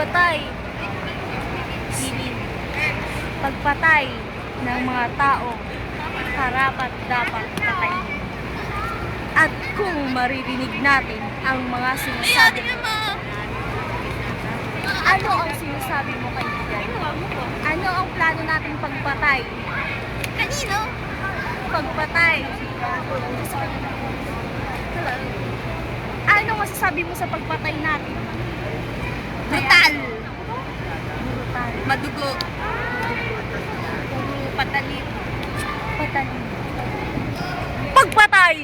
pagpatay, pagpatay ng mga tao karapat dapat patayin. At kung maririnig natin ang mga sinasabi mo, ano ang sinasabi mo, kaibigan? Ano ang plano nating pagpatay? Kanino? Pagpatay. Ano masasabi mo sa pagpatay natin? Brutal. Brutal. Madugo. Patalim. Patalim. Pagpatay!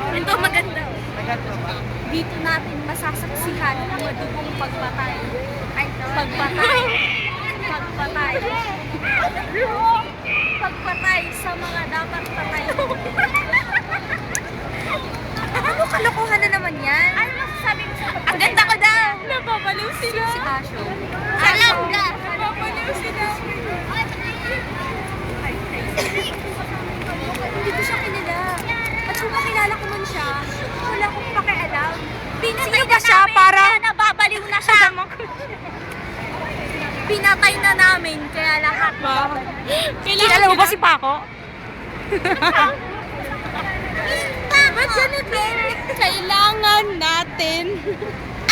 Ito maganda. Dito natin masasaksihan ang madugong pagpatay. Pagpatay. Pagpatay. Pagpatay sa mga dapat patayin. Ano kalokohan na naman yan? Ano masasabi mo sa pagpatay? Ang ganda ko daw. Napapaliw sila. Si Asho. Alam ka. Napapaliw sila. Hindi ko siya kilala. At kung makilala ko man siya, wala akong pakialam. Pinatay na siya para nababaliw na siya. Pinatay na namin kaya lahat Kilala mo ba si Paco? Ba't ganito? Kailangan natin.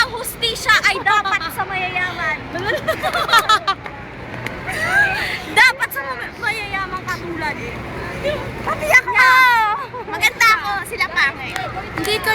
Ang hustisya ay dapat sa mayayaman. Dapat sa mayayamang katulad. Pati ako! Maganda ako, sila pangit. Hindi ko